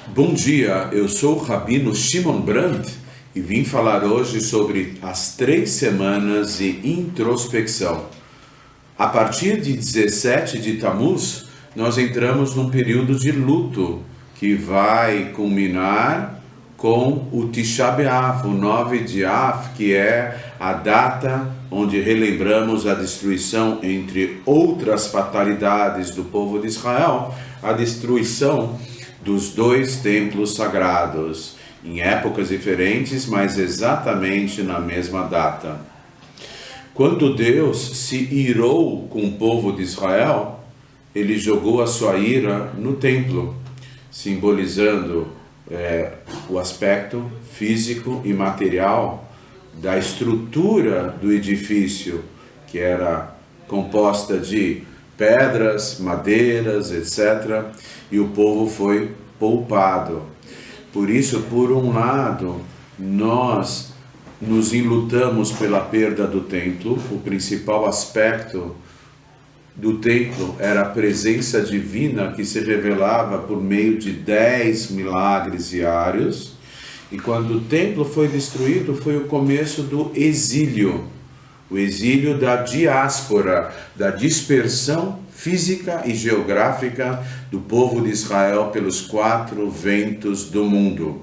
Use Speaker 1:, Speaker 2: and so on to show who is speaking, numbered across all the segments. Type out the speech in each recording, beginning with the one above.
Speaker 1: Bom dia, eu sou o Rabino Shimon Brandt e vim falar hoje sobre as 3 semanas de introspecção. A partir de 17 de Tammuz, nós entramos num período de luto que vai culminar com o Tisha B'Av, o 9 de Av, que é a data onde relembramos a destruição, entre outras fatalidades do povo de Israel, a destruição dos 2 templos sagrados, em épocas diferentes, mas exatamente na mesma data. Quando Deus se irou com o povo de Israel, ele jogou a sua ira no templo, simbolizando o aspecto físico e material da estrutura do edifício, que era composta de pedras, madeiras, etc., e o povo foi poupado. Por isso, por um lado, nós nos enlutamos pela perda do templo. O principal aspecto do templo era a presença divina que se revelava por meio de 10 milagres diários. E quando o templo foi destruído, foi o começo do exílio. O exílio da diáspora, da dispersão física e geográfica do povo de Israel pelos 4 ventos do mundo.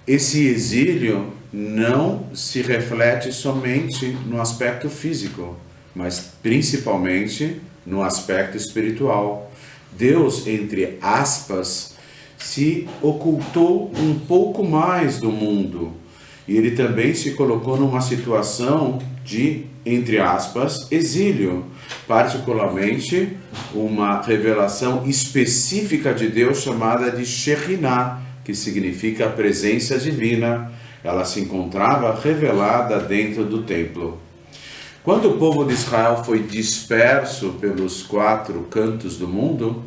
Speaker 1: Esse exílio não se reflete somente no aspecto físico, mas principalmente no aspecto espiritual. Deus, entre aspas, se ocultou um pouco mais do mundo. E ele também se colocou numa situação de, entre aspas, exílio. Particularmente, uma revelação específica de Deus chamada de Shekhinah, que significa a presença divina. Ela se encontrava revelada dentro do templo. Quando o povo de Israel foi disperso pelos 4 cantos do mundo,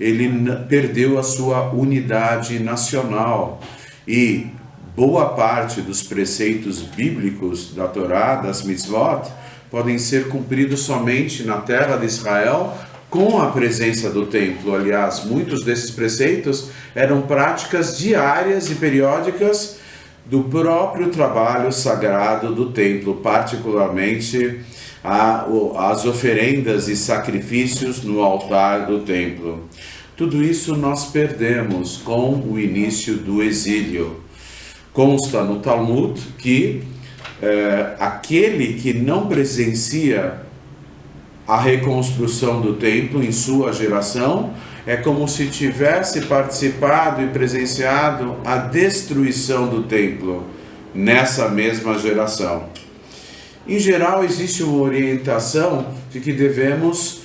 Speaker 1: ele perdeu a sua unidade nacional e boa parte dos preceitos bíblicos da Torá, das mitzvot, podem ser cumpridos somente na terra de Israel com a presença do templo. Aliás, muitos desses preceitos eram práticas diárias e periódicas do próprio trabalho sagrado do templo, particularmente as oferendas e sacrifícios no altar do templo. Tudo isso nós perdemos com o início do exílio. Consta no Talmud que aquele que não presencia a reconstrução do templo em sua geração é como se tivesse participado e presenciado a destruição do templo nessa mesma geração. Em geral, existe uma orientação de que devemos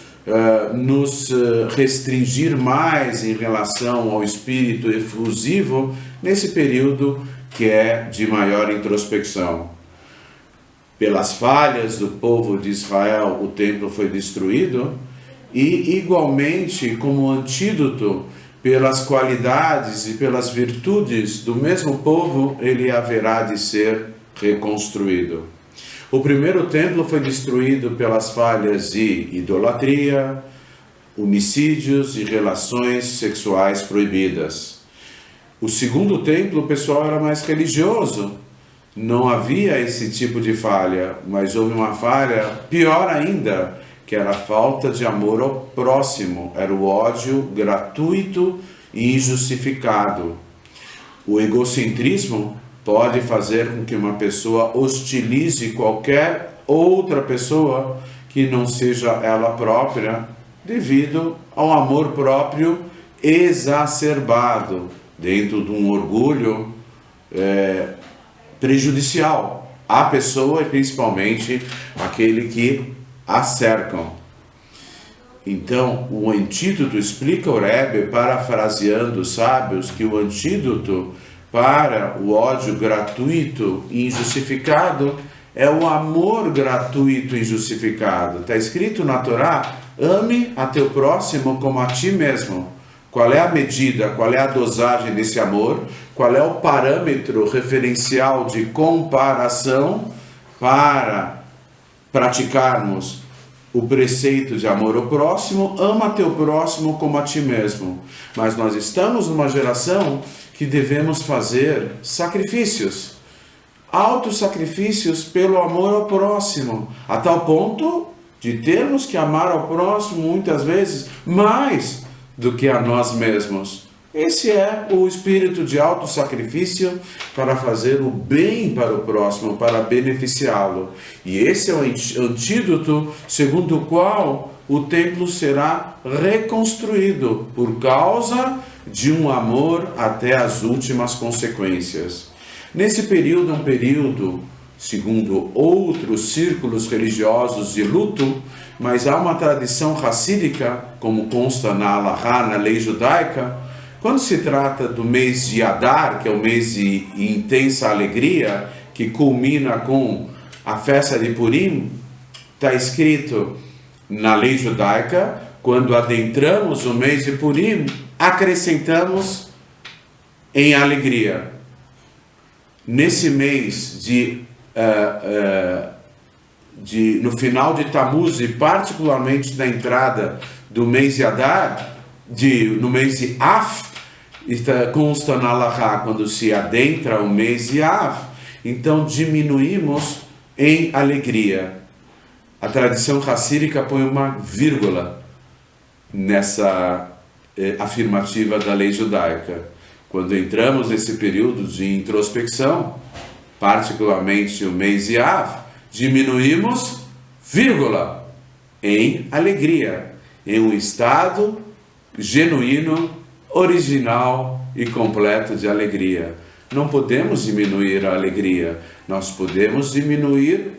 Speaker 1: nos restringir mais em relação ao espírito efusivo nesse período que é de maior introspecção. Pelas falhas do povo de Israel, o templo foi destruído, e igualmente como antídoto pelas qualidades e pelas virtudes do mesmo povo, ele haverá de ser reconstruído. O primeiro templo foi destruído pelas falhas de idolatria, homicídios e relações sexuais proibidas. O segundo templo, o pessoal era mais religioso. Não havia esse tipo de falha, mas houve uma falha pior ainda, que era a falta de amor ao próximo, era o ódio gratuito e injustificado. O egocentrismo pode fazer com que uma pessoa hostilize qualquer outra pessoa que não seja ela própria, devido ao amor próprio exacerbado, dentro de um orgulho prejudicial à pessoa e principalmente aquele que a cercam. Então, o antídoto, explica o Rebbe, parafraseando os sábios, que o antídoto para o ódio gratuito e injustificado é o amor gratuito e injustificado. Está escrito na Torá: ame a teu próximo como a ti mesmo. Qual é a medida, qual é a dosagem desse amor? Qual é o parâmetro referencial de comparação para praticarmos o preceito de amor ao próximo? Ama teu próximo como a ti mesmo. Mas nós estamos numa geração que devemos fazer sacrifícios, autossacrifícios pelo amor ao próximo, a tal ponto de termos que amar ao próximo muitas vezes mais do que a nós mesmos. Esse é o espírito de autossacrifício para fazer o bem para o próximo, para beneficiá-lo. E esse é o antídoto segundo o qual o templo será reconstruído por causa de um amor até as últimas consequências. Nesse período, um período, segundo outros círculos religiosos, de luto, mas há uma tradição racídica, como consta na Halahá, na lei judaica. Quando se trata do mês de Adar, que é o mês de intensa alegria, que culmina com a festa de Purim, está escrito na lei judaica: quando adentramos o mês de Purim, acrescentamos em alegria. Nesse mês no final de Tammuz, e particularmente na entrada do mês de Adar, no mês de Av, consta na Halahá, quando se adentra o mês de Av, então diminuímos em alegria. A tradição racídica põe uma vírgula nessa afirmativa da lei judaica. Quando entramos nesse período de introspecção, particularmente o mês de Av, diminuímos, vírgula, em alegria, em um estado genuíno, original e completo de alegria. Não podemos diminuir a alegria, nós podemos diminuir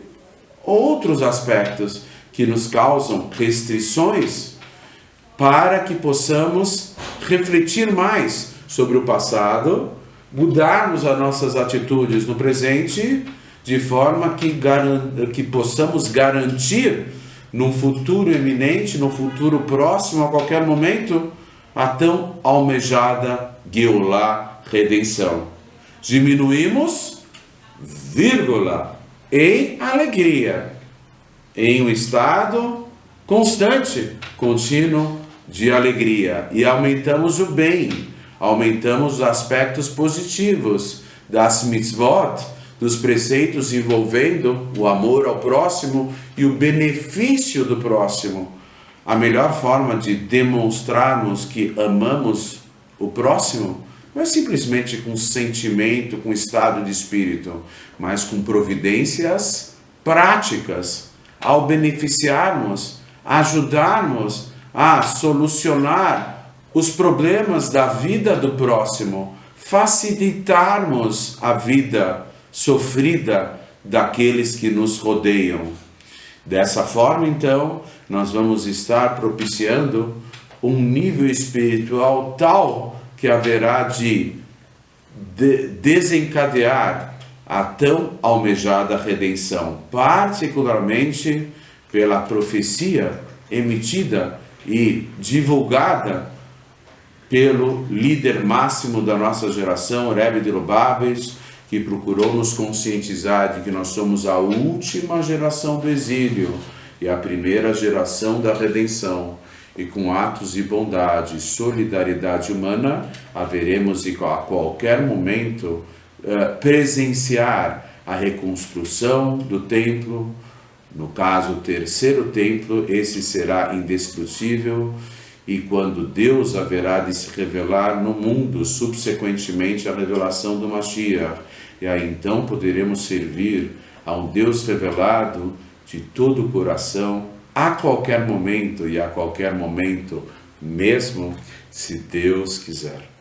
Speaker 1: outros aspectos que nos causam restrições para que possamos refletir mais sobre o passado, mudarmos as nossas atitudes no presente, de forma que possamos garantir num futuro eminente, num futuro próximo, a qualquer momento, a tão almejada Geulah, redenção. Diminuímos, vírgula, em alegria, em um estado constante, contínuo de alegria, e aumentamos o bem, aumentamos os aspectos positivos das mitzvot, dos preceitos envolvendo o amor ao próximo e o benefício do próximo. A melhor forma de demonstrarmos que amamos o próximo não é simplesmente com sentimento, com estado de espírito, mas com providências práticas, ao beneficiarmos, ajudarmos a solucionar os problemas da vida do próximo, facilitarmos a vida sofrida daqueles que nos rodeiam. Dessa forma, então, nós vamos estar propiciando um nível espiritual tal que haverá de desencadear a tão almejada redenção, particularmente pela profecia emitida e divulgada pelo líder máximo da nossa geração, Rebbe de Lubavitch, que procurou nos conscientizar de que nós somos a última geração do exílio e a primeira geração da redenção. E com atos de bondade e solidariedade humana, haveremos a qualquer momento presenciar a reconstrução do templo. No caso, o terceiro templo, esse será indestrutível, e quando Deus haverá de se revelar no mundo, subsequentemente a revelação do Mashiach, e aí então poderemos servir a um Deus revelado de todo o coração, a qualquer momento e a qualquer momento, mesmo se Deus quiser.